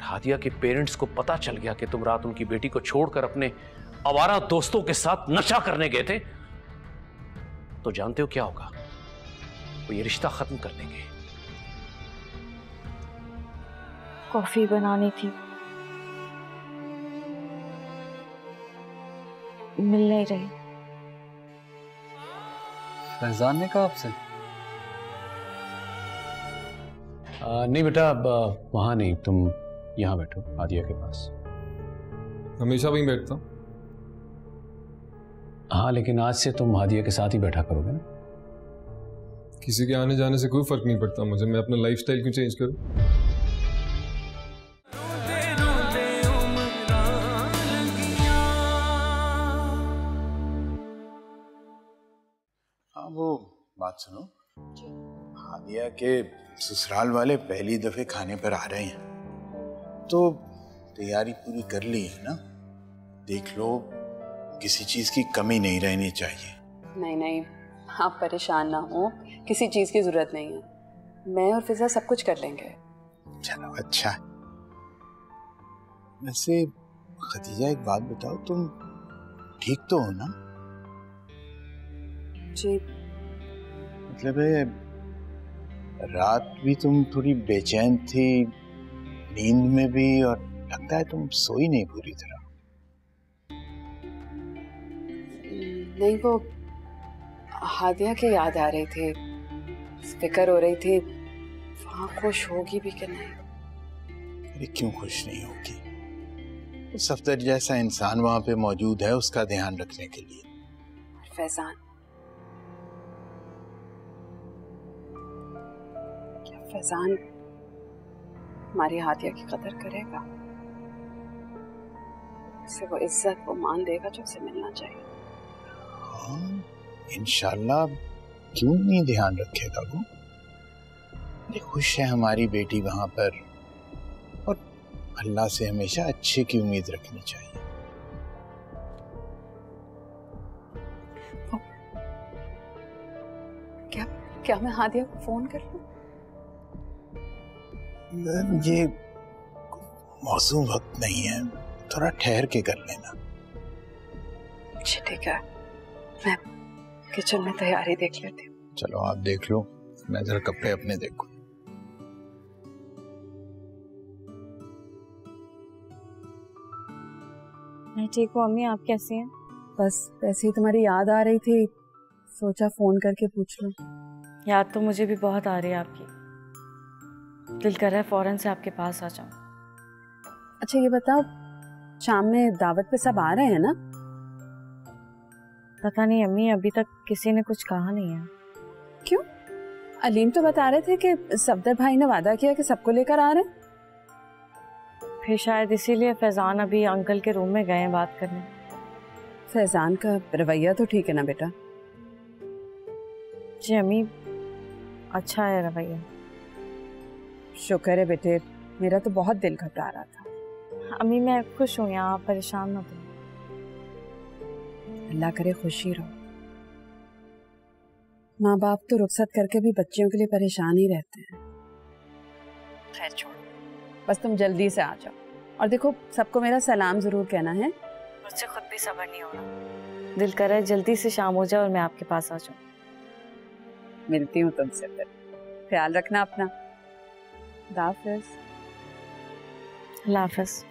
हादिया के पेरेंट्स को पता चल गया कि तुम रात उनकी बेटी को छोड़कर अपने आवारा दोस्तों के साथ नशा करने गए थे, तो जानते हो क्या होगा? वो ये रिश्ता खत्म कर देंगे। कॉफी बनानी थी, मिल नहीं रही। फैजान ने कहा आपसे? नहीं बेटा, अब वहां नहीं, तुम यहां बैठो हादिया के पास। हमेशा वहीं बैठता हूँ। हाँ, लेकिन आज से तुम हादिया के साथ ही बैठा करोगे ना? किसी के आने जाने से कोई फर्क नहीं पड़ता मुझे, मैं अपना लाइफस्टाइल क्यों चेंज करूं? वो बात सुनो, हादिया के ससुराल वाले पहली दफे खाने पर आ रहे हैं, तो तैयारी पूरी कर ली है ना? देख लो, किसी चीज की कमी नहीं रहनी चाहिए। नहीं नहीं, आप परेशान ना हो, किसी चीज की जरूरत नहीं है, मैं और फिजा सब कुछ कर लेंगे। चलो अच्छा। वैसे खदीजा, एक बात बताओ, तुम ठीक तो हो ना? जी। मतलब है, रात भी तुम थोड़ी बेचैन थी, नींद में भी, और लगता है तुम सोई नहीं पूरी तरह। नहीं, वो हादिया के याद आ रही थी, फिक्र हो रही थी, वहाँ खुश होगी भी कि नहीं। अरे क्यों खुश नहीं होगी? उस सफदर जैसा इंसान वहां पे मौजूद है उसका ध्यान रखने के लिए। फैजान, क्या फैजान हमारी हादिया की कदर करेगा? उसे वो इज्जत, वो मान देगा जो उसे मिलना चाहिए। हाँ, इंशाल्लाह, क्यों नहीं ध्यान रखेगा वो? अरे खुश है हमारी बेटी वहां पर, और अल्लाह से हमेशा अच्छे की उम्मीद रखनी चाहिए। क्या मैं हादिया को फोन कर लूं? ये मौसम वक्त नहीं है, थोड़ा ठहर के कर लेना। अच्छा ठीक है, मैं किचन में तैयारी देख लेती हूँ। चलो आप देख लो, मैं जरा कपड़े अपने देखूं। मैं ठीक हूँ अम्मी, आप कैसी हैं? बस वैसे ही तुम्हारी याद आ रही थी, सोचा फोन करके पूछ लूं। याद तो मुझे भी बहुत आ रही है आपकी, दिल कर रहा है फौरन से आपके पास आ जाऊं। अच्छा ये बताओ, शाम में दावत पे सब आ रहे हैं ना? पता नहीं अम्मी, अभी तक किसी ने कुछ कहा नहीं है। क्यों? अलीम तो बता रहे थे कि सफदर भाई ने वादा किया कि सबको लेकर आ रहे हैं। फिर शायद इसीलिए फैजान अभी अंकल के रूम में गए हैं बात करने। फैजान का रवैया तो ठीक है ना बेटा? जी अम्मी, अच्छा है रवैया। शुक्र है बेटे, मेरा तो बहुत दिल घबरा रहा था। अम्मी मैं खुश हूँ यहाँ, आप परेशान मत हो। अल्लाह करे खुशी रहो। माँ बाप तो रुखसत करके भी बच्चियों के लिए परेशान ही रहते हैं। खैर छोड़ो, बस तुम जल्दी से आ जाओ, और देखो सबको मेरा सलाम जरूर कहना है। मुझसे खुद भी सब्र नहीं हो रहा, दिल कर रहा है जल्दी से शाम हो जाए और मैं आपके पास आ जाऊँ। मिलती हूँ तुमसे फिर, ख्याल रखना अपना। अल्लाह हाफ़िज़। अल्लाह हाफ़िज़।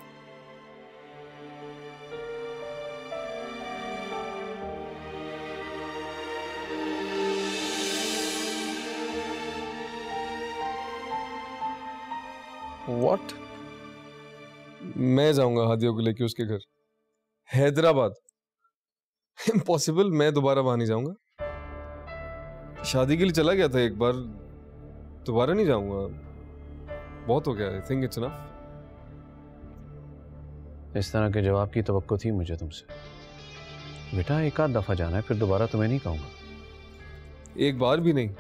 What? मैं जाऊंगा हादिया को लेके उसके घर हैदराबाद? इम्पॉसिबल, मैं दोबारा वहां नहीं जाऊंगा। शादी के लिए चला गया था एक बार, दोबारा नहीं जाऊंगा, बहुत हो गया। I think it's enough. इस तरह के जवाब की तवक्को थी मुझे तुमसे बेटा। एक आध दफा जाना है, फिर दोबारा तुम्हें नहीं कहूंगा। एक बार भी नहीं,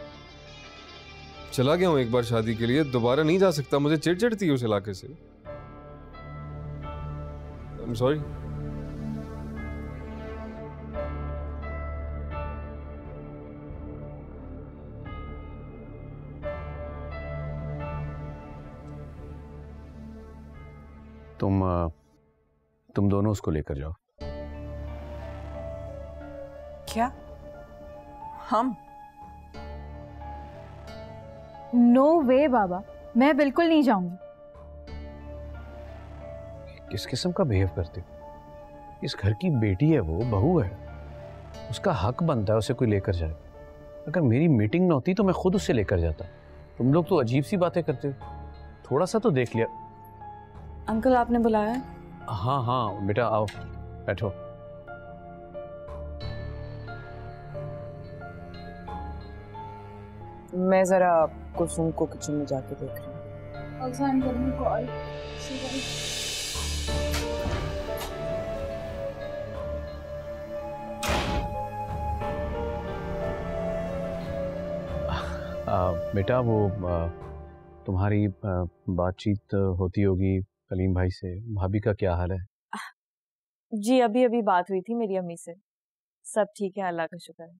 चला गया हूं एक बार शादी के लिए, दोबारा नहीं जा सकता। मुझे चिढ़ चिढ़ती है उस इलाके से। I am sorry. तुम दोनों उसको लेकर जाओ। क्या? हम? नो वे बाबा, मैं बिल्कुल नहीं जाऊंगी। किस किस्म का बिहेव करते हो? इस घर की बेटी है, वो बहू है, उसका हक बनता है उसे कोई लेकर जाए। अगर मेरी मीटिंग न होती तो मैं खुद उसे लेकर जाता। तुम लोग तो अजीब सी बातें करते हो, थोड़ा सा तो देख लिया। अंकल आपने बुलाया है? हाँ हाँ बेटा आओ बैठो। मैं जरा कुसुम को किचन में जाके देख रही हूँ। बेटा वो तुम्हारी बातचीत होती होगी कलीम भाई से, भाभी का क्या हाल है? जी अभी अभी बात हुई थी मेरी अम्मी से, सब ठीक है अल्लाह का शुक्र है।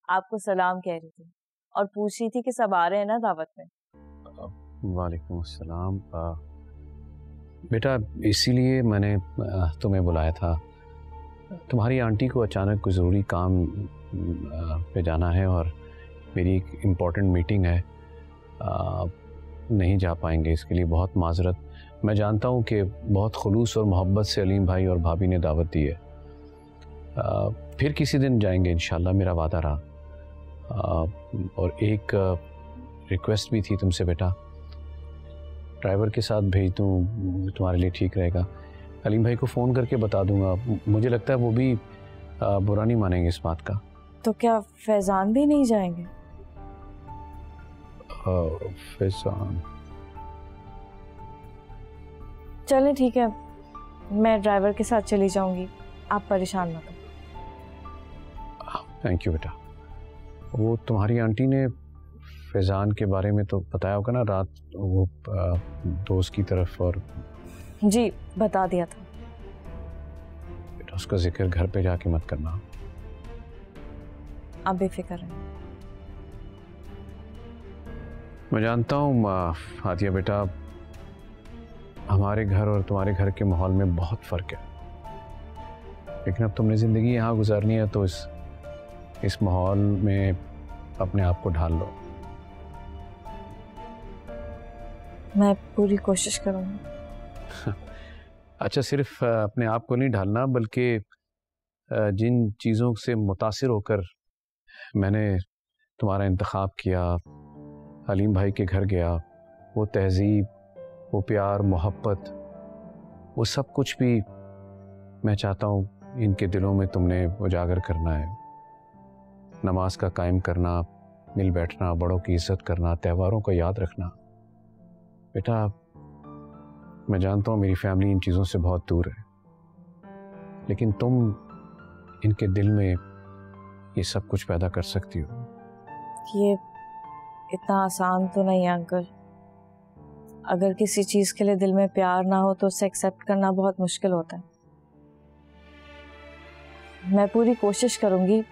आपको सलाम कह रही थी और पूछ रही थी कि सब आ रहे हैं ना दावत में। वालेकुम अस्सलाम। बेटा इसीलिए मैंने तुम्हें बुलाया था। तुम्हारी आंटी को अचानक कोई ज़रूरी काम पे जाना है और मेरी एक इम्पॉर्टेंट मीटिंग है, नहीं जा पाएंगे, इसके लिए बहुत माजरत। मैं जानता हूँ कि बहुत खुलूस और मोहब्बत से अलीम भाई और भाभी ने दावत दी है। फिर किसी दिन जाएंगे इंशाल्लाह, मेरा वादा रहा। और एक रिक्वेस्ट भी थी तुमसे बेटा, ड्राइवर के साथ भेज दूँ तुम्हारे लिए ठीक रहेगा। अलीम भाई को फ़ोन करके बता दूंगा, मुझे लगता है वो भी बुरा नहीं मानेंगे इस बात का। तो क्या फैजान भी नहीं जाएंगे? फैजान चले ठीक है, मैं ड्राइवर के साथ चली जाऊंगी, आप परेशान मत हो। थैंक यू बेटा। वो तुम्हारी आंटी ने फैजान के बारे में तो बताया होगा ना रात, वो दोस्त की तरफ? और जी बता दिया था बेटा, उसका जिक्र घर पे जाके मत करना। आप बेफिक्र रहें। मैं जानता हूँ हादिया बेटा, हमारे घर और तुम्हारे घर के माहौल में बहुत फ़र्क है, लेकिन अब तुमने ज़िंदगी यहाँ गुजारनी है तो इस माहौल में अपने आप को ढाल लो। मैं पूरी कोशिश करूँगी। अच्छा, सिर्फ अपने आप को नहीं ढालना, बल्कि जिन चीज़ों से मुतासिर होकर मैंने तुम्हारा इंतखाब किया, अलीम भाई के घर गया, वो तहजीब, वो प्यार, मोहब्बत, वो सब कुछ भी मैं चाहता हूँ इनके दिलों में तुमने उजागर करना है। नमाज का कायम करना, मिल बैठना, बड़ों की इज्जत करना, त्योहारों को याद रखना। बेटा मैं जानता हूँ मेरी फैमिली इन चीज़ों से बहुत दूर है, लेकिन तुम इनके दिल में ये सब कुछ पैदा कर सकती हो। ये इतना आसान तो नहीं है अंकल। अगर किसी चीज़ के लिए दिल में प्यार ना हो तो उसे एक्सेप्ट करना बहुत मुश्किल होता है। मैं पूरी कोशिश करूंगी,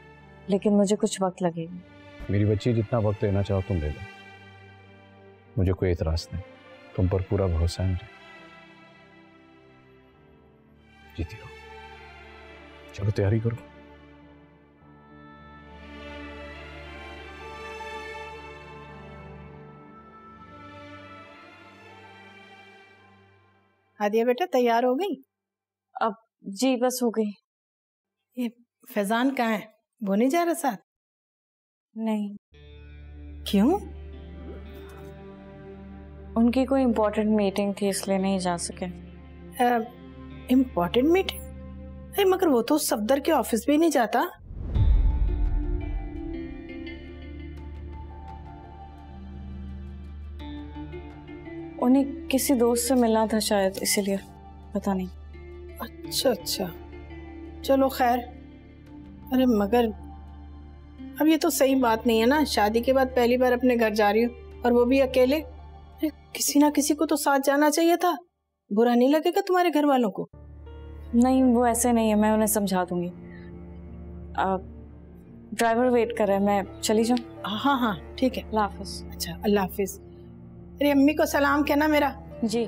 लेकिन मुझे कुछ वक्त लगेगा। मेरी बच्ची, जितना वक्त लेना चाहो तुम ले लो, मुझे कोई एतराज़ नहीं, तुम पर पूरा भरोसा है मुझे। जीती रहो। चलो तैयारी करो। हादिया बेटा तैयार हो गई? अब जी बस हो गई। ये फैजान कहाँ है? वो नहीं जा रहा साथ? नहीं। क्यों? उनकी कोई इम्पोर्टेंट मीटिंग थी इसलिए नहीं जा सके। Important meeting? अरे मगर वो तो सफदर के ऑफिस भी नहीं जाता। उन्हें किसी दोस्त से मिलना था शायद, इसीलिए, पता नहीं। अच्छा अच्छा, चलो खैर। अरे मगर अब ये तो सही बात नहीं है ना, शादी के बाद पहली बार अपने घर जा रही हूँ और वो भी अकेले। अरे किसी ना किसी को तो साथ जाना चाहिए था। बुरा नहीं लगेगा तुम्हारे घर वालों को? नहीं वो ऐसे नहीं है, मैं उन्हें समझा दूंगी। ड्राइवर वेट कर रहा है, मैं चली जाऊँ? हाँ हाँ ठीक है, अल्लाह हाफिज। अच्छा अल्लाह हाफिज। अरे अम्मी को सलाम कहना मेरा। जी।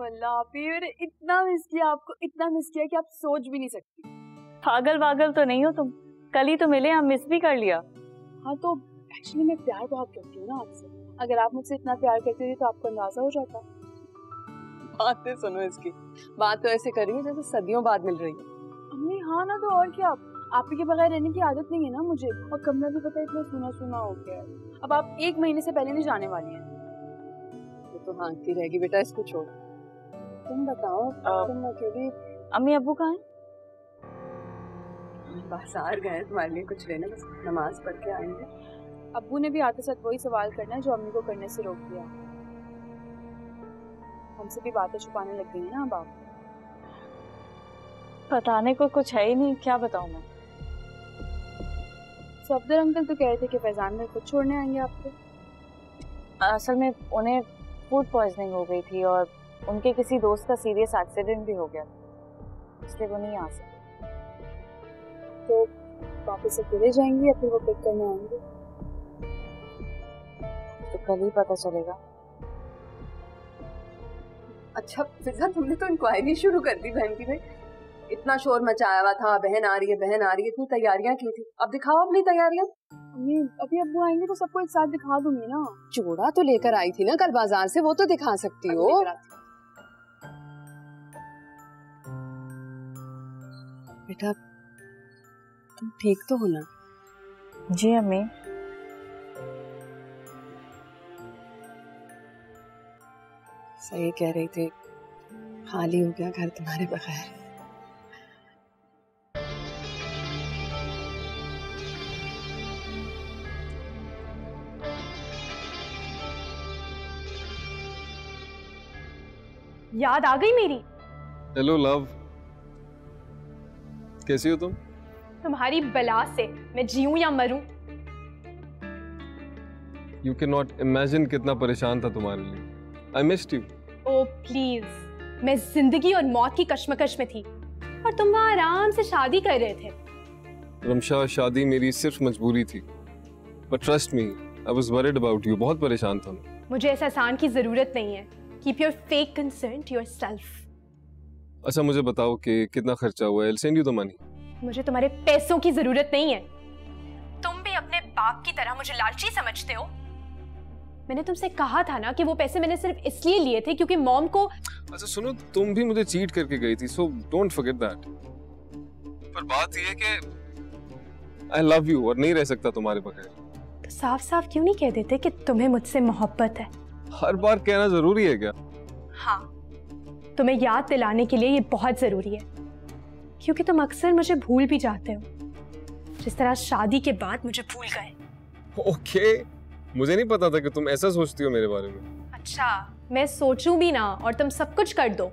अल्लाह आपी, मैंने इतना मिस किया आपको, इतना मिस किया कि आप सोच भी नहीं सकती। पागल वागल तो नहीं हो तुम, कल ही तो मिले, हम मिस भी कर लिया। हाँ तो एक्चुअली मैं प्यार बहुत करती हूँ ना आपसे, अगर आप मुझसे इतना प्यार करते थे तो आपको अंदाजा हो जाता। बातें सुनो इसकी, बात तो ऐसे कर रही है जैसे सदियों बाद मिल रही है। अम्मी हाँ ना, तो और क्या, आप ही के बगैर रहने की आदत नहीं है ना मुझे, और कमरा भी पता है इतना सुना सुना हो गया है। अब आप 1 महीने से पहले नहीं जाने वाली हैं। तो हाँकती रहेगी बेटा, इसको छोड़। तुम बताओ, तुम अकेली। अम्मी अब्बू कहाँ हैं? बाजार गए तुम्हारे लिए कुछ लेने, बस नमाज पढ़ के आएंगे। अब्बू ने भी आते साथ वही सवाल करना है जो अम्मी को करने से रोक दिया। हमसे भी बातें छुपाने लग गई है ना अब आप। बताने को कुछ है ही नहीं, क्या बताऊं मैं। सफदर अंकल तो कह रहे थे कि फैजान में खुद छोड़ने आएंगे आपको। असल में उन्हें फूड पॉइजनिंग हो गई थी और उनके किसी दोस्त का सीरियस एक्सीडेंट भी हो गया, इसलिए वो नहीं आ सकते। तो वापस अकेले जाएंगे या फिर वो पिक करने आएंगे? तो कल ही पता चलेगा। अच्छा फिजा, तुमने तो इंक्वायरी शुरू कर दी बहन की। भाई इतना शोर मचाया हुआ था, बहन आ रही है बहन आ रही है, इतनी तैयारियां की थी, अब दिखाओ अपनी तैयारियां। अभी अब्बू आएंगे तो सबको एक साथ दिखा दूंगी ना। जोड़ा तो लेकर आई थी ना कल बाजार से, वो तो दिखा सकती हो। बेटा तुम ठीक तो हो ना? जी अम्मी। सही कह रही थी, खाली हो गया घर तुम्हारे बगैर। याद आ गई मेरी? हेलो लव, कैसी हो तुम? तुम्हारी बला से मैं जीऊं या मरूं? यू कैन नॉट इमेजिन कितना परेशान था तुम्हारे लिए। I missed you. Oh please, मैं जिंदगी और मौत की कश्मकश में थी और तुम वहां आराम से शादी कर रहे थे। रमशा, शादी मेरी सिर्फ मजबूरी थी, but trust me I was worried about you. बहुत परेशान था मैं। मुझे इस एहसान की जरूरत नहीं है। Keep your fake concern to yourself. अच्छा मुझे बताओ कि कितना खर्चा हुआ है? I'll send you the money। मुझे तुम्हारे पैसों की जरूरत नहीं है। तुम भी अपने बाप की तरह मुझे लालची समझते हो। मैंने तुमसे कहा था ना कि वो पैसे मैंने सिर्फ इसलिए लिए थे क्योंकि मॉम को। अच्छा सुनो, तुम भी मुझे चीट करके गई थी, सो डोंट फॉरगेट दैट। पर बात ये है कि आई लव यू और नहीं रह सकता तुम्हारे बगैर। तो साफ साफ क्यों नहीं कह देते कि तुम्हें मुझसे मोहब्बत है? हर बार कहना जरूरी है क्या? हाँ, तुम्हें याद दिलाने के लिए ये बहुत जरूरी है, क्योंकि तुम अक्सर मुझे भूल भी जाते हो, जिस तरह शादी के बाद मुझे भूल गए। ओके, मुझे नहीं पता था कि तुम ऐसा सोचती हो मेरे बारे में। अच्छा, मैं सोचूं भी ना और तुम सब कुछ कर दो।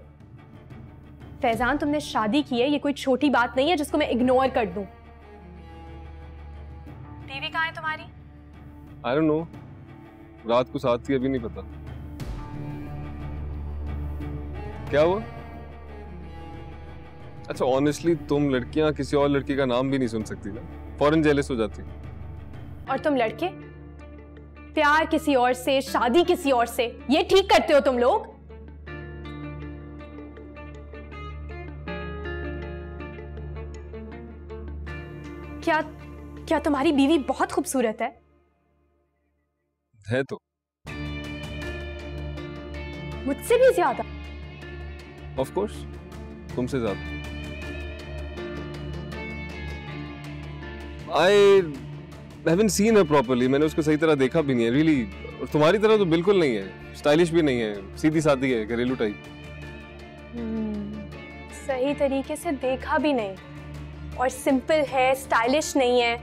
फैजान, तुमने शादी की है, ये कोई छोटी बात नहीं है जिसको मैं इग्नोर कर दूं। बीवी कहाँ है तुम्हारी? आई डोंट नो, रात को साथ थी, अभी नहीं पता। क्या हुआ? अच्छा ऑनेस्टली तुम लड़कियां किसी और लड़की का नाम भी नहीं सुन सकती ना, फौरन जेलस हो जाती। और तुम लड़के प्यार किसी और से, शादी किसी और से, ये ठीक करते हो तुम लोग? क्या तुम्हारी बीवी बहुत खूबसूरत है? है तो। मुझसे भी ज्यादा? ऑफ कोर्स, तुमसे ज्यादा। I haven't seen her properly, मैंने उसको सही तरह देखा भी नहीं है really। और तुम्हारी तरह तो बिल्कुल नहीं है, स्टाइलिश भी नहीं है, सीधी सादी है, घरेलू टाइप। सही तरीके से देखा भी नहीं, और सिंपल है, स्टाइलिश नहीं है,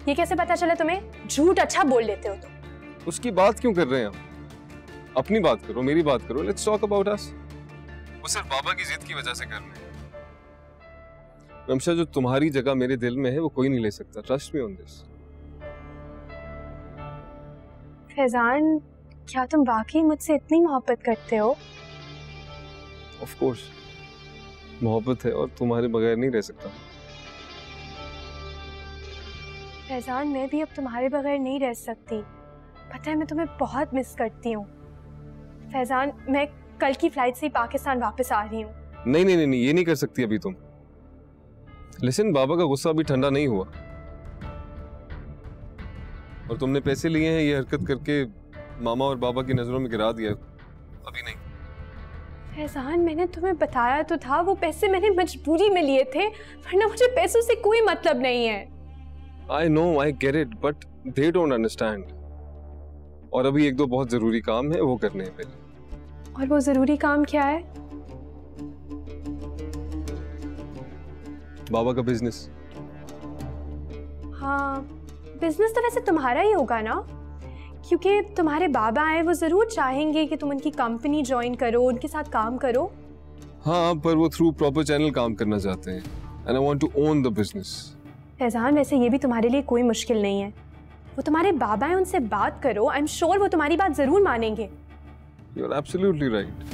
ये कैसे पता चला तुम्हें? झूठ अच्छा बोल लेते हो तुम। उसकी बात क्यों कर रहे हैं हम? अपनी बात करो, मेरी बात करो। Let's talk about us. वो सिर्फ बाबा की जिद की वजह से कर रहे हैं। रमशा, जो तुम्हारी जगह मेरे दिल में है वो कोई नहीं ले सकता। Trust me on this. Faizan, क्या तुम वाकई मुझसे इतनी मोहब्बत करते हो? ऑफ कोर्स मोहब्बत है और तुम्हारे बगैर नहीं रह सकता। फैजान, मैं भी अब तुम्हारे बगैर नहीं रह सकती। पता है मैं तुम्हें बहुत मिस करती हूँ। फैजान, मैं कल की फ्लाइट से ही पाकिस्तान वापस आ रही हूँ। नहीं नहीं नहीं, ये नहीं कर सकती अभी तुम। लिसन, बाबा का गुस्सा अभी ठंडा नहीं हुआ, और तुमने पैसे लिए हैं ये हरकत करके मामा और बाबा की नजरों में गिरा दिया। अभी नहीं। फैजान, मैंने तुम्हें बताया तो था, वो पैसे मैंने मजबूरी में लिए थे, वरना मुझे पैसों से कोई मतलब नहीं है। I know, I get it, but they don't understand. और अभी एक दो बहुत जरूरी काम है, वो करने हैं पहले। और वो जरूरी काम क्या है? बाबा का बिजनेस। हाँ, बिजनेस तो वैसे तुम्हारा ही होगा ना, क्योंकि तुम्हारे बाबा हैं, वो जरूर चाहेंगे कि तुम उनकी कंपनी ज्वाइन करो, उनके साथ काम करो। हाँ, पर वो थ्रू प्रॉपर चैनल काम करना चाहते हैं, and I want to own the business. Faizan, वैसे ये भी तुम्हारे लिए कोई मुश्किल नहीं है, वो तुम्हारे बाबा हैं, उनसे बात करो, आई एम श्योर वो तुम्हारी बात जरूर मानेंगे। You're absolutely right.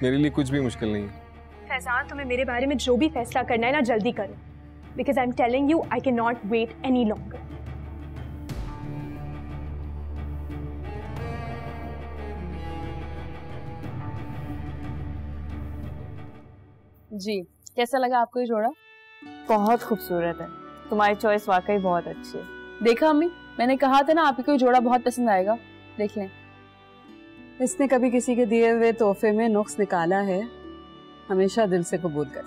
मेरे लिए कुछ भी मुश्किल नहीं है। फैजान, तुम्हें मेरे बारे में जो भी फैसला करना है ना, जल्दी करो, because I'm telling you I cannot wait any longer. जी, कैसा लगा आपको ये जोड़ा? बहुत खूबसूरत है, तुम्हारी चॉइस वाकई बहुत अच्छी है। देखा अम्मी, मैंने कहा था ना आपको ये जोड़ा बहुत पसंद आएगा, देख लें। इसने कभी किसी के दिए हुए तोहफे में नुक्स निकाला है? हमेशा दिल से कबूल कर।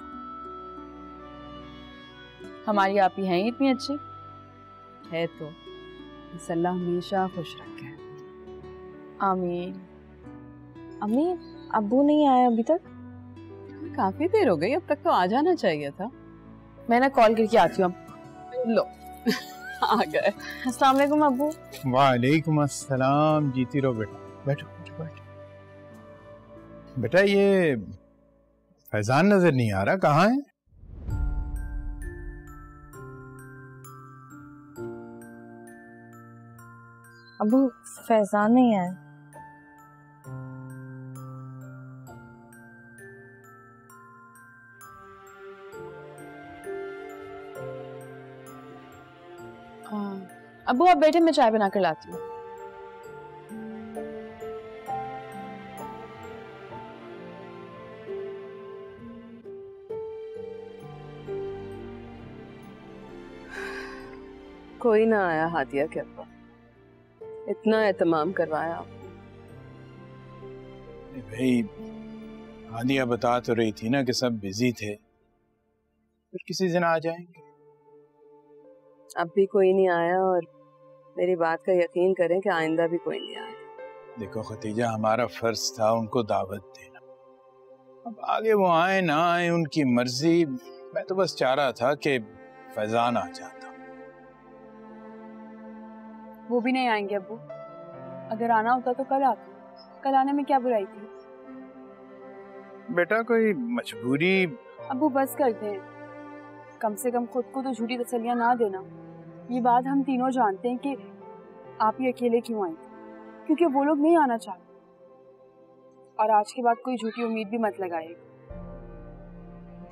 हमारी आप ही हैं ही इतनी अच्छी है तो अल्लाह हमेशा खुश रखे। आमीन। अम्मी, अब्बू नहीं आए अभी तक? काफी देर हो गई, अब तक तो आ जाना चाहिए था। मैं ना कॉल करके आती हूँ। लो आ गए। अस्सलाम वालेकुम अब्बू। वालेकुम अस्सलाम। जीती रहो बेटा, बैठो बैठो बैठो। बेटा, ये फैजान नजर नहीं आ रहा, कहाँ है? अब्बू, फैजान नहीं आया। अब्बू आप बैठे, मैं चाय बना कर लाती हूँ। कोई ना आया हादिया के अब्बा, इतना एहतमाम करवाया आपने। भाई, हादिया बता तो रही थी ना कि सब बिजी थे, फिर किसी दिन आ जाएंगे। अब भी कोई नहीं आया, और मेरी बात का यकीन करें कि आइंदा भी कोई नहीं आया। देखो खतीजा, हमारा फर्ज था उनको दावत देना, अब आगे वो आए ना आए उनकी मर्जी। मैं तो बस चाह रहा था कि फैजान आ जाता। वो भी नहीं आएंगे अब्बू, अगर आना होता तो कल आते, कल आने में क्या बुराई थी? बेटा, कोई मजबूरी? अब्बू बस करते हैं, कम से कम खुद को तो झूठी तसल्लियां ना देना। ये बात हम तीनों जानते हैं कि आप ही अकेले क्यों आई, क्योंकि वो लोग नहीं आना चाहते, और आज के बाद कोई झूठी उम्मीद भी मत लगाइएगा।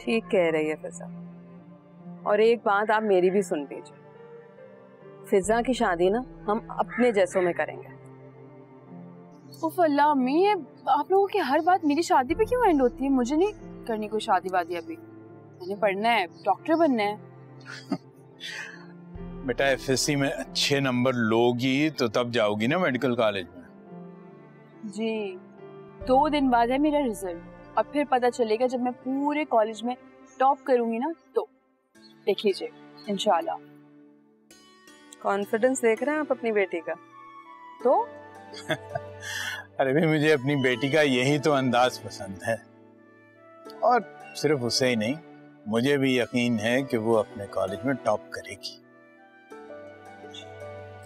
ठीक कह रही है फिजा, और एक बात आप मेरी भी सुन लीजिए, फिजा की शादी ना हम अपने जैसों में करेंगे। उफ अल्लाह अम्मी, ये आप लोगों की हर बात मेरी शादी पे क्यों एंड होती है? मुझे नहीं करनी कोई शादी वादी अभी, मैंने पढ़ना है, डॉक्टर बनना है। बेटा, एफएससी में अच्छे नंबर लोगी तो तब जाओगी ना मेडिकल कॉलेज में। जी, 2 दिन बाद है मेरा रिजल्ट, और फिर पता चलेगा जब मैं पूरे कॉलेज में टॉप करूंगी ना, तो देख लीजिए इंशाल्लाह। कॉन्फिडेंस देख रहे हैं आप अपनी बेटी का? तो अरे भाई, मुझे अपनी बेटी का यही तो अंदाज पसंद है, और सिर्फ उसे ही नहीं, मुझे भी यकीन है कि वो अपने कॉलेज में टॉप करेगी।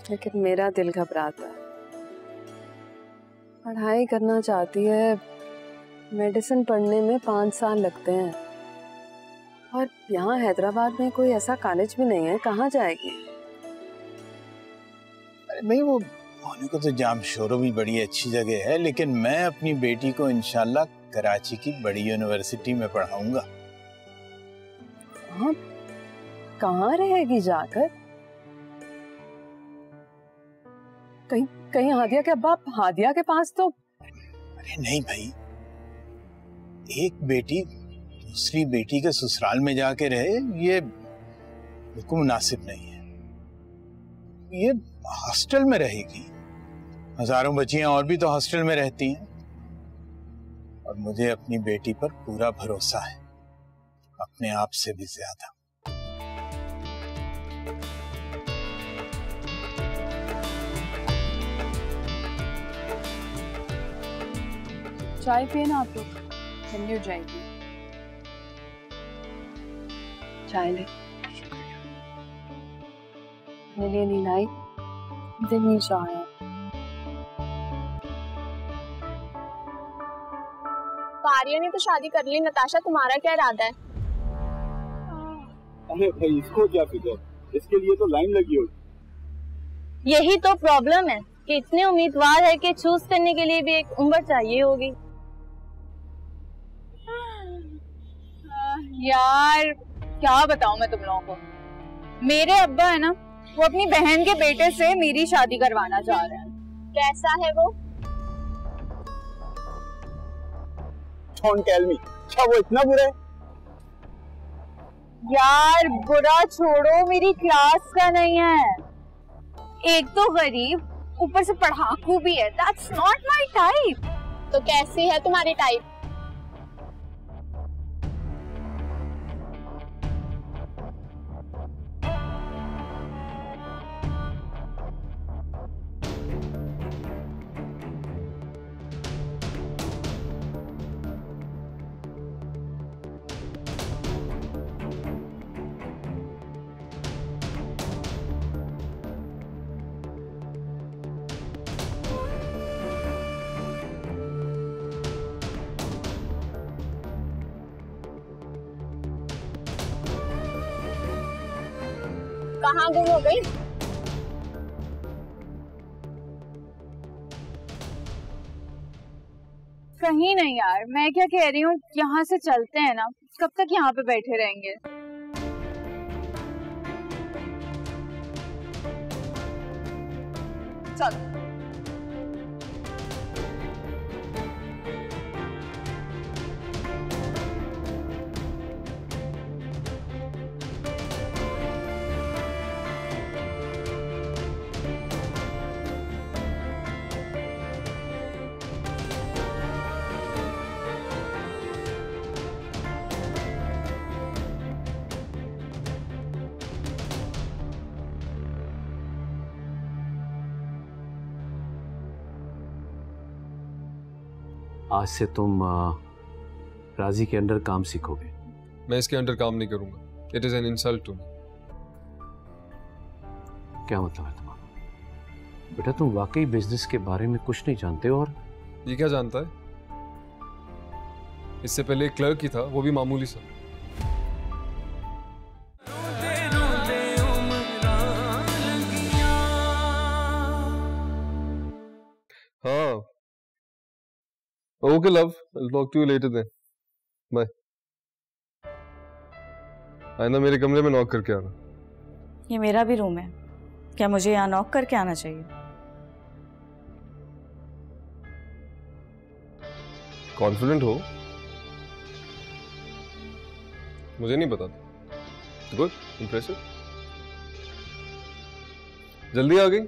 लेकिन मेरा दिल घबराता है। पढ़ाई करना चाहती है, मेडिसिन पढ़ने में 5 साल लगते हैं, और यहाँ हैदराबाद में कोई ऐसा कॉलेज भी नहीं है, कहाँ जाएगी? अरे नहीं, वो होने को तो जामशोरो भी बड़ी अच्छी जगह है, लेकिन मैं अपनी बेटी को इंशाल्लाह कराची की बड़ी यूनिवर्सिटी में पढ़ाऊंगा। हाँ, कहाँ रहेगी जाकर? कहीं हादिया के अब्बा, हादिया के पास तो नहीं भाई, एक बेटी दूसरी बेटी के ससुराल में जाके रहे, ये बिल्कुल मुनासिब नहीं है। ये हॉस्टल में रहेगी, हजारों बच्चियां और भी तो हॉस्टल में रहती हैं, और मुझे अपनी बेटी पर पूरा भरोसा है, अपने आप से भी ज्यादा। चाय पिए ना आप लोग, ठंडी हो जाएगी। चाय ले। मेरे लिए नहीं लाई, दिल नहीं चाहा। आर्या ने तो शादी कर ली, नताशा तुम्हारा क्या इरादा है? अरे भाई इसको क्या फिक्र, इसके लिए तो लाइन लगी होगी। यही तो प्रॉब्लम है कि इतने उम्मीदवार है कि चूज करने के लिए भी एक उम्र चाहिए होगी। यार क्या बताऊं मैं तुम लोगों को, मेरे अब्बा है ना, वो अपनी बहन के बेटे से मेरी शादी करवाना चाह रहे हैं। कैसा है वो? Don't tell me, क्या वो इतना बुरा है? यार बुरा छोड़ो, मेरी क्लास का नहीं है। एक तो गरीब, ऊपर से पढ़ाकू भी है। That's not my type। तो कैसी है तुम्हारी टाइप? कहाँ गुम हो गई? कहीं नहीं यार, मैं क्या कह रही हूँ, यहाँ से चलते हैं ना, कब तक यहाँ पे बैठे रहेंगे? चलो। आज से तुम राजी के अंडर काम सीखोगे। मैं इसके अंडर काम नहीं करूंगा। It is an insult to me. क्या मतलब है तुम्हारा? बेटा तुम वाकई बिजनेस के बारे में कुछ नहीं जानते हो। और ये क्या जानता है? इससे पहले एक क्लर्क ही था, वो भी मामूली सा। हाँ okay love, I'll talk to you later then. Bye. आइंदा मेरे कमरे में नॉक करके आना। ये मेरा भी रूम है, क्या मुझे यहाँ नॉक करके आना चाहिए? कॉन्फिडेंट हो? मुझे नहीं पता। Good, impressive. जल्दी आ गई?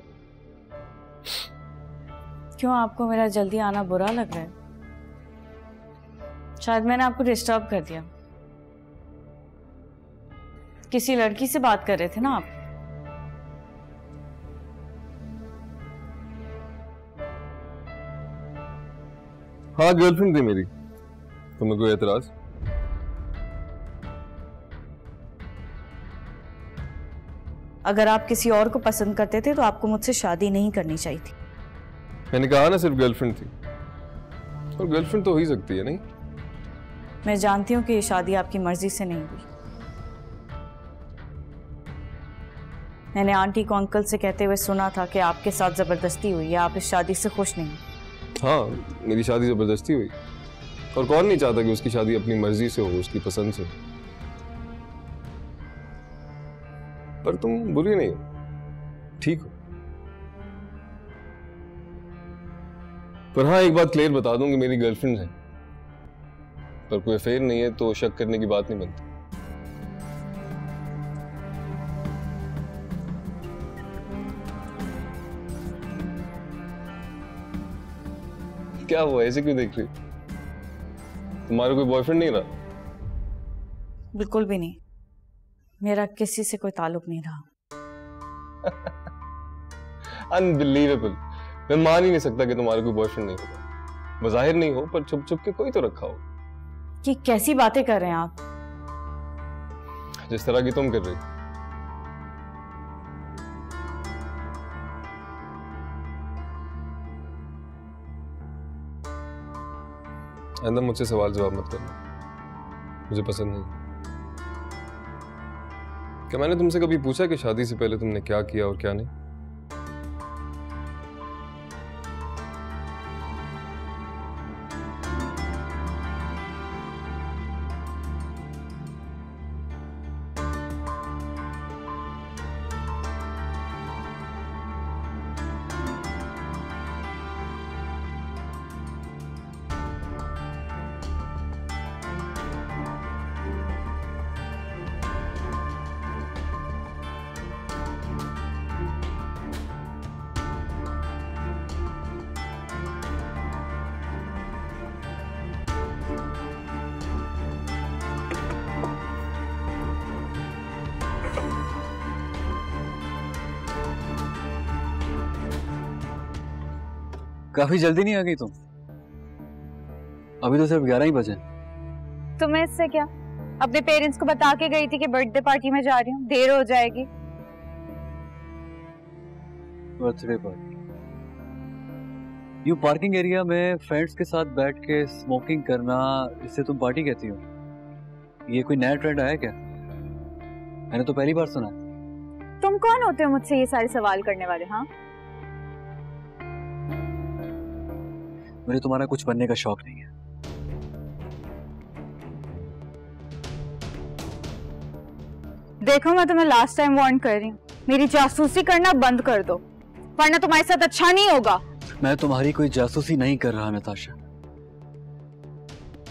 क्यों, आपको मेरा जल्दी आना बुरा लग रहा है? शायद मैंने आपको डिस्टर्ब कर दिया। किसी लड़की से बात कर रहे थे ना आप? हाँ गर्लफ्रेंड थी मेरी। तुम्हें कोई एतराज? अगर आप किसी और को पसंद करते थे तो आपको मुझसे शादी नहीं करनी चाहिए थी। मैंने कहा ना सिर्फ गर्लफ्रेंड थी, और गर्लफ्रेंड तो हो ही सकती है नहीं? मैं जानती हूँ कि ये शादी आपकी मर्जी से नहीं हुई। मैंने आंटी को अंकल से कहते हुए सुना था कि आपके साथ जबरदस्ती हुई है, आप इस शादी से खुश नहीं। हाँ मेरी शादी जबरदस्ती हुई, और कौन नहीं चाहता कि उसकी शादी अपनी मर्जी से हो, उसकी पसंद से। पर तुम बुरी नहीं हो, ठीक हो। पर हाँ, एक बात क्लियर बता दूं कि मेरी गर्लफ्रेंड है, पर कोई अफेयर नहीं है तो शक करने की बात नहीं बनती। क्या हुआ, ऐसे क्यों देख रही? तुम्हारा कोई बॉयफ्रेंड नहीं रहा? बिल्कुल भी नहीं, मेरा किसी से कोई ताल्लुक नहीं रहा। अनबिलीवेबल, मैं मान ही नहीं सकता कि तुम्हारा कोई बॉयफ्रेंड नहीं होगा। बज़ाहिर नहीं हो, पर छुप छुप के कोई तो रखा हो। ये कैसी बातें कर रहे हैं आप? जिस तरह की तुम कर रही। आइंदा मुझसे सवाल जवाब मत करना, मुझे पसंद नहीं। क्या मैंने तुमसे कभी पूछा कि शादी से पहले तुमने क्या किया और क्या नहीं? काफी जल्दी नहीं आ गई तुम? अभी तो सिर्फ 11 ही बजे। तुम्हें इससे क्या? अपने पेरेंट्स को बता के गई थी कि बर्थडे पार्टी में जा रही हूँ, देर हो जाएगी। Birthday party? यूं पार्किंग एरिया में फ्रेंड्स के साथ बैठ के स्मोकिंग करना, इसे तुम पार्टी कहती हो? ये कोई नया ट्रेंड आया क्या? मैंने तो पहली बार सुना। तुम कौन होते हो मुझसे ये सारे सवाल करने वाले? हाँ, मुझे तुम्हारा कुछ बनने का शौक नहीं है। देखो, मैं तुम्हें लास्ट टाइम वार्न कर रही हूँ, मेरी जासूसी करना बंद कर दो, वरना तुम्हारे साथ अच्छा नहीं होगा। मैं तुम्हारी कोई जासूसी नहीं कर रहा नताशा।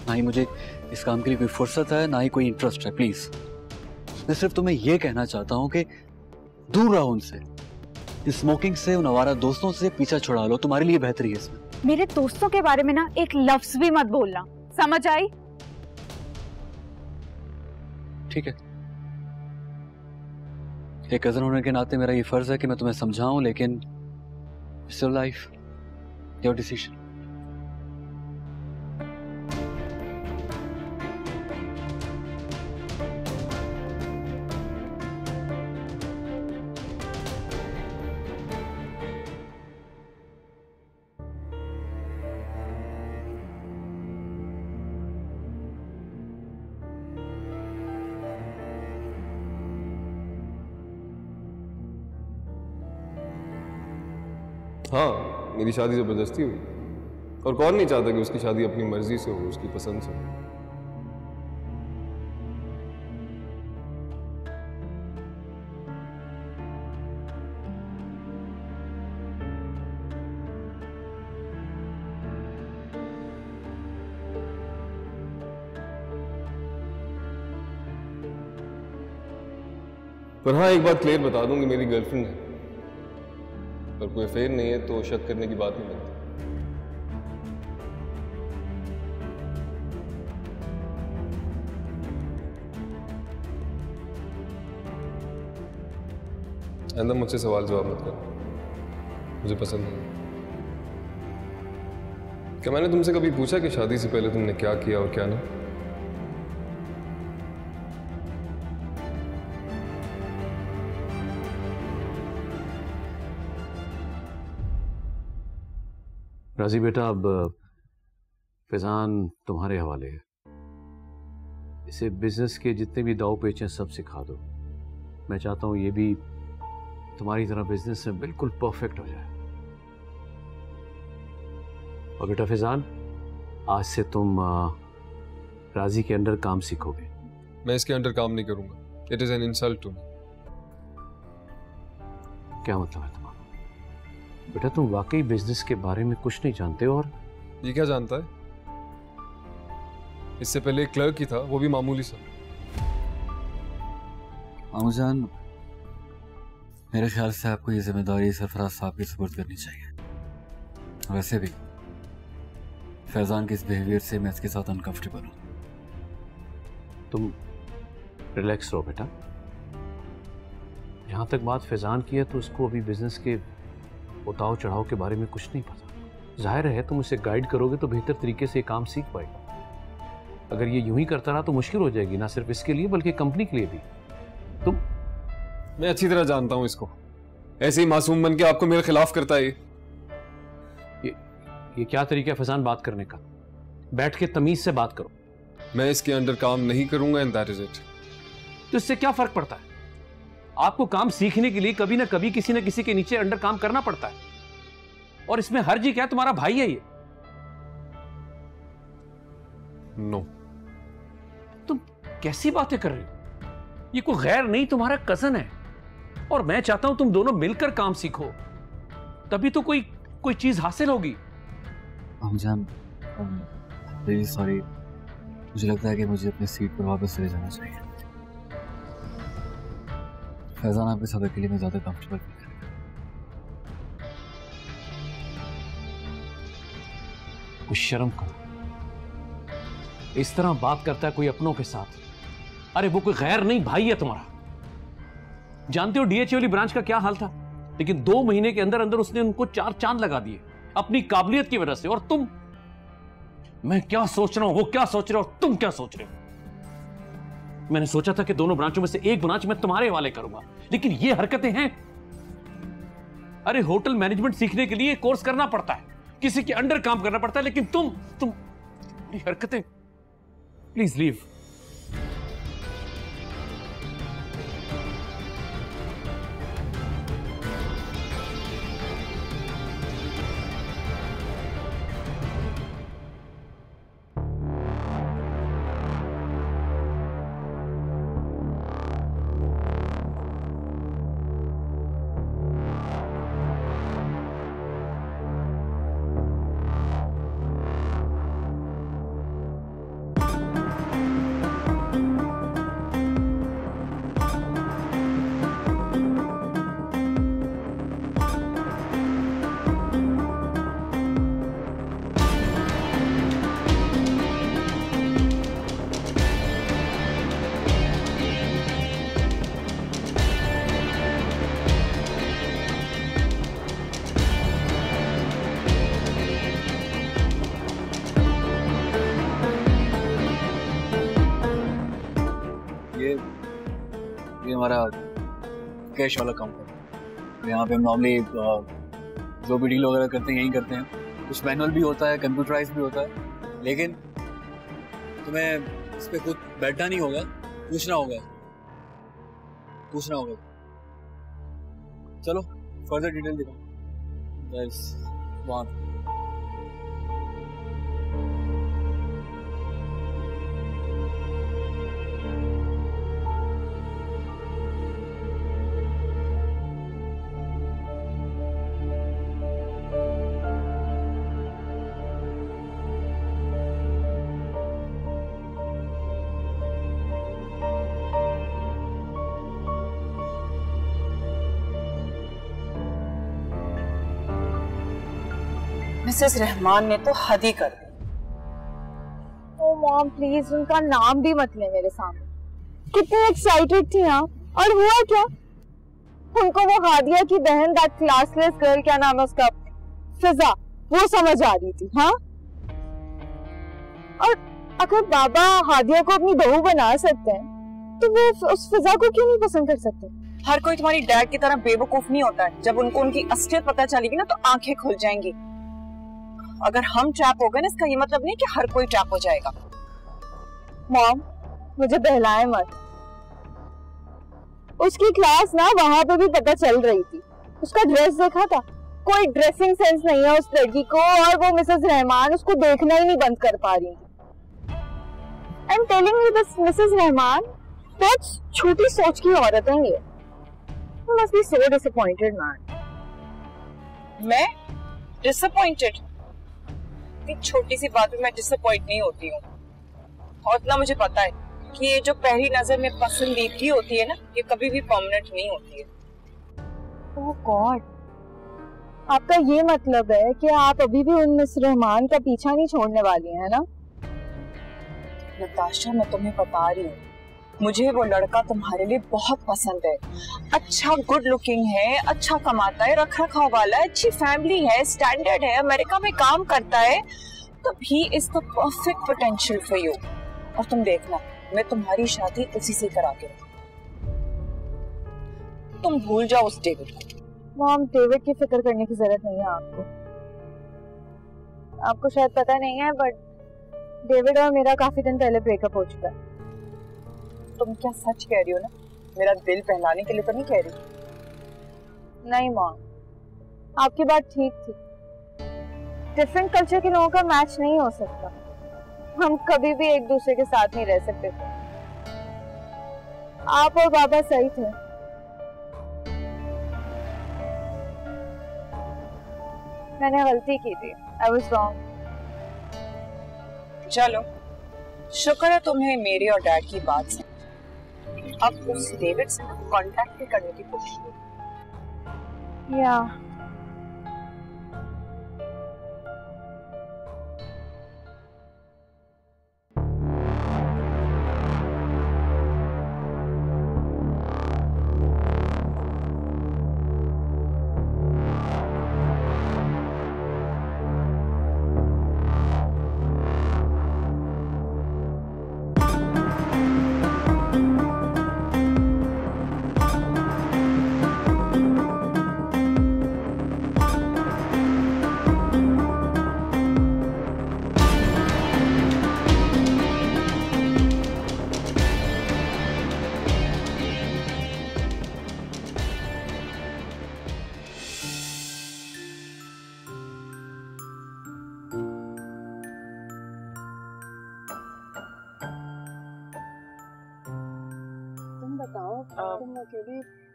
ना ही मुझे इस काम के लिए कोई फुर्सत है, ना ही कोई इंटरेस्ट है। प्लीज, मैं सिर्फ तुम्हें यह कहना चाहता हूं कि दूर रहो उनसे, इस स्मोकिंग से, उन आवारा दोस्तों से पीछा छुड़ा लो, तुम्हारे लिए बेहतरी है इसमें। मेरे दोस्तों के बारे में ना एक लफ्ज भी मत बोलना, समझ आई? ठीक है, एक कजन होने के नाते मेरा ये फर्ज है कि मैं तुम्हें समझाऊं, लेकिन it's your life, your decision. हाँ, मेरी शादी जबरदस्ती हुई, और कौन नहीं चाहता कि उसकी शादी अपनी मर्जी से हो, उसकी पसंद से हो। पर हाँ, एक बात क्लियर बता दूं कि मेरी गर्लफ्रेंड है, पर कोई अफेयर नहीं है तो शक करने की बात नहीं बनती। आइंदा मुझसे सवाल जवाब मत करना, मुझे पसंद नहीं। क्या मैंने तुमसे कभी पूछा कि शादी से पहले तुमने क्या किया और क्या नहीं? राजी बेटा, अब फैजान तुम्हारे हवाले है। इसे बिजनेस के जितने भी दाव पेच हैं सब सिखा दो। मैं चाहता हूं ये भी तुम्हारी तरह बिजनेस में बिल्कुल परफेक्ट हो जाए। और बेटा फैजान, आज से तुम राजी के अंडर काम सीखोगे। मैं इसके अंडर काम नहीं करूंगा। It is an insult to me. क्या मतलब है तुम्हारा? बेटा तुम वाकई बिजनेस के बारे में कुछ नहीं जानते हो। और ये क्या जानता है? इससे पहले एक क्लर्क ही था, वो भी मामूली सा। मामूजान, मेरे ख्याल से आपको ये जिम्मेदारी सरफराज साहब की सुपुर्द करनी चाहिए। वैसे भी फैजान के इस बिहेवियर से मैं इसके साथ अनकंफर्टेबल हूँ। तुम रिलैक्स रहो बेटा। यहाँ तक बात फैजान की है तो उसको अभी बिजनेस के उताव चढ़ाव के बारे में कुछ नहीं पता। जाहिर है तुम उसे गाइड करोगे तो बेहतर तरीके से काम सीख पाएगा। अगर ये यूं ही करता रहा तो मुश्किल हो जाएगी, ना सिर्फ इसके लिए बल्कि कंपनी के लिए भी। मैं अच्छी तरह जानता हूं इसको, ऐसे ही मासूम बन के आपको मेरे खिलाफ करता है। ये क्या तरीका है फैजान बात करने का? बैठ के तमीज से बात करो। मैं इसके अंडर काम नहीं करूंगा एंड दैट इज इट। तो इससे क्या फर्क पड़ता है? आपको काम सीखने के लिए कभी ना कभी किसी न किसी के नीचे अंडर काम करना पड़ता है, और इसमें हर्ज ही क्या है? तुम्हारा भाई है ये। नो। तुम कैसी बातें कर रहे हो? ये कोई गैर नहीं, तुम्हारा कजन है, और मैं चाहता हूं तुम दोनों मिलकर काम सीखो, तभी तो कोई चीज हासिल होगी। हमजान, वेरी सॉरी, मुझे लगता है कि मुझे अपनी सीट पर वापस चले जाना चाहिए। फैजान आपके साथ अकेले में ज्यादा कंफर्टेबल नहीं करेगा। कुछ शर्म करो, इस तरह बात करता है कोई अपनों के साथ। अरे वो कोई गैर नहीं, भाई है तुम्हारा। जानते हो डीएचए वाली ब्रांच का क्या हाल था? लेकिन 2 महीने के अंदर अंदर उसने उनको 4 चांद लगा दिए अपनी काबिलियत की वजह से। और तुम, मैं क्या सोच रहा हूं, वो क्या सोच रहे हो, तुम क्या सोच रहे हो? मैंने सोचा था कि दोनों ब्रांचों में से एक ब्रांच मैं तुम्हारे हवाले करूंगा, लेकिन ये हरकतें हैं। अरे होटल मैनेजमेंट सीखने के लिए कोर्स करना पड़ता है, किसी के अंडर काम करना पड़ता है, लेकिन तुम हरकतें। Please leave. ये हमारा कैश वाला काउंटर है। यहाँ पे हम नॉर्मली जो भी डील वगैरह करते हैं यही करते हैं। कुछ मैनुअल भी होता है, कंप्यूटराइज भी होता है, लेकिन तुम्हें इस पे खुद बैठना नहीं होगा, पूछना होगा। चलो फर्दर डिटेल दिखाओ। मिसेस रहमान ने तो हद ही कर दी। ओ मॉम प्लीज उनका नाम भी मत ले मेरे सामने। कितनी एक्साइटेड थी आप, और हुआ क्या? उनको वो हादिया की बहन, दैट क्लासलेस गर्ल, क्या नाम है उसका, फिजा, वो समझ आ रही थी। हाँ, और अगर बाबा हादिया को अपनी बहू बना सकते हैं तो वो उस फिजा को क्यों नहीं पसंद कर सकते? हर कोई तुम्हारी डैड की तरह बेवकूफ नहीं होता है। जब उनको उनकी असलियत पता चलेगी ना तो आंखें खुल जाएंगी। अगर हम ट्रैप हो गए ना, इसका ये मतलब नहीं कि हर कोई ट्रैप हो जाएगा। मॉम मुझे बहलाए मत। उसकी क्लास ना वहां पे भी पता चल रही थी। उसका ड्रेस देखा था, कोई ड्रेसिंग सेंस नहीं है उस लड़की को, और वो मिसेस रहमान उसको देखना ही नहीं बंद कर पा रही। I am telling you this Mrs Rahman, बहुत छोटी सोच की औरत है ये। You must be so disappointed, man. मैं डिसअपॉइंटेड? इतनी छोटी सी बात में मैं डिसअपॉइंट नहीं होती हूँ। और इतना मुझे पता है कि ये जो पहली नजर में पसंदीदगी होती है ना, ये कभी भी परमानेंट नहीं होती है। ओह गॉड, आपका ये मतलब है कि आप अभी भी उन मिस रहमान का पीछा नहीं छोड़ने वाली हैं, ना? नताशा, मैं तुम्हें बता रही हूँ, मुझे वो लड़का तुम्हारे लिए बहुत पसंद है। अच्छा गुड लुकिंग है, अच्छा कमाता है, रख रखाव वाला है, अच्छी फैमिली है, स्टैंडर्ड है, अमेरिका में काम करता है। तो he is the perfect potential for you. और तुम देखना, मैं तुम्हारी शादी उसी से करा के तुम भूल जाओ उस डेविड को। मॉम, डेविड की फिक्र करने की जरूरत नहीं है आपको। आपको शायद पता नहीं है, बट डेविड और मेरा काफी दिन पहले ब्रेकअप हो चुका है। तुम क्या सच कह रही हो ना? मेरा दिल बहलाने के लिए तो नहीं कह रही? नहीं मॉम, आपकी बात ठीक थी। डिफरेंट कल्चर के लोगों का मैच नहीं हो सकता। हम कभी भी एक दूसरे के साथ नहीं रह सकते थे। आप और बाबा सही थे। मैंने गलती की थी। I was wrong। चलो, शुक्र है तुम्हें मेरी और डैड की बात से। अब उस डेविड से कांटेक्ट भी करने की कोशिश करो। या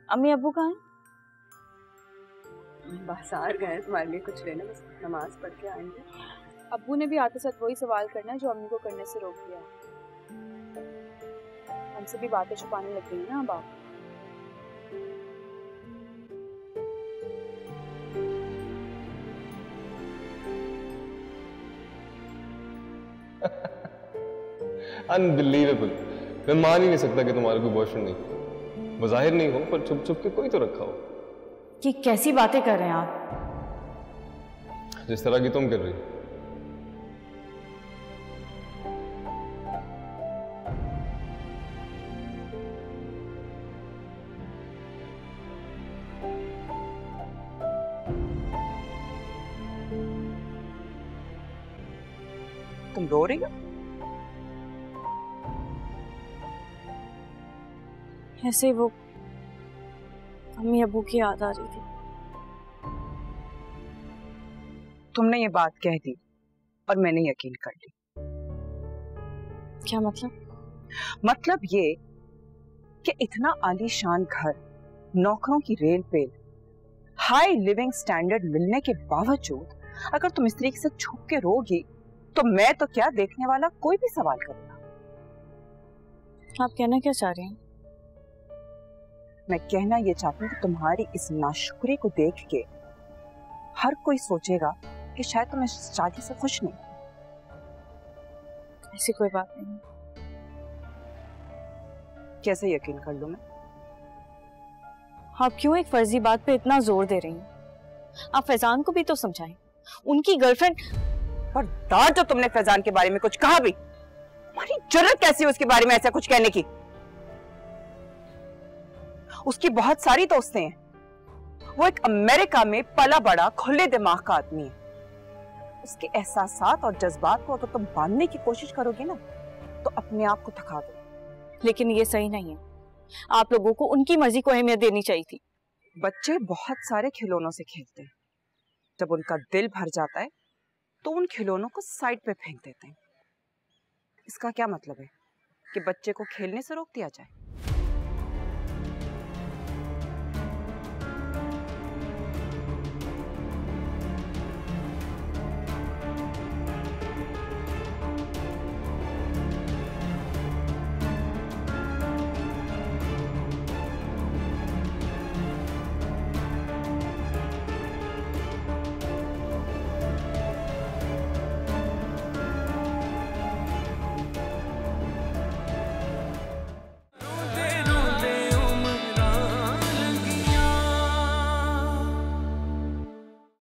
अम्मी अब्बू कहाँ हैं? बाजार गए तुम्हारे लिए कुछ लेने, बस नमाज पढ़ के आएंगे। अब्बू ने भी आते साथ वही सवाल करना है जो अम्मी को करने से रोक दिया। हमसे भी बातें छुपाने लग गई ना अब आप। अनबिलीवेबल। मैं मान ही नहीं सकता कि तुम्हारा कोई बॉयफ्रेंड नहीं। बज़ाहिर नहीं हो, पर छुप छुप के कोई तो रखा हो। कि कैसी बातें कर रहे हैं आप? जिस तरह की तुम कर रही। तुम रो रही हो? ऐसे वो अम्मी अब्बू की याद आ रही थी। तुमने ये बात कह दी और मैंने यकीन कर ली। क्या मतलब? मतलब ये कि इतना आलीशान घर, नौकरों की रेल पेल, हाई लिविंग स्टैंडर्ड मिलने के बावजूद अगर तुम इस तरीके से छुप के रोगी तो मैं तो क्या, देखने वाला कोई भी सवाल करेगा। आप कहना क्या चाह रही हैं? मैं कहना ये चाहती हूँ कि तुम्हारी इस नाशुक्री को देख के हर कोई सोचेगा कि शायद तुम इस शादी से खुश नहीं। ऐसी कोई बात नहीं। कैसे यकीन कर लूं मैं? आप क्यों एक फर्जी बात पे इतना जोर दे रही हैं? आप फैजान को भी तो समझाएं। उनकी गर्लफ्रेंड। पर दाद जो तुमने फैजान के बारे में कुछ कहा भी, तुम्हारी जुर्रत कैसी है उसके बारे में ऐसा कुछ कहने की? उसकी बहुत सारी दोस्तें हैं। वो एक अमेरिका में पला बड़ा खुले दिमाग का आदमी है। उसके एहसासात और जज्बात को अगर तुम बांधने की कोशिश करोगे ना तो अपने आप को थका दो। लेकिन ये सही नहीं है। आप लोगों को उनकी मर्जी को अहमियत देनी चाहिए थी। बच्चे बहुत सारे खिलौनों से खेलते हैं। जब उनका दिल भर जाता है तो उन खिलौनों को साइड पे फेंक देते हैं। इसका क्या मतलब है कि बच्चे को खेलने से रोक दिया जाए?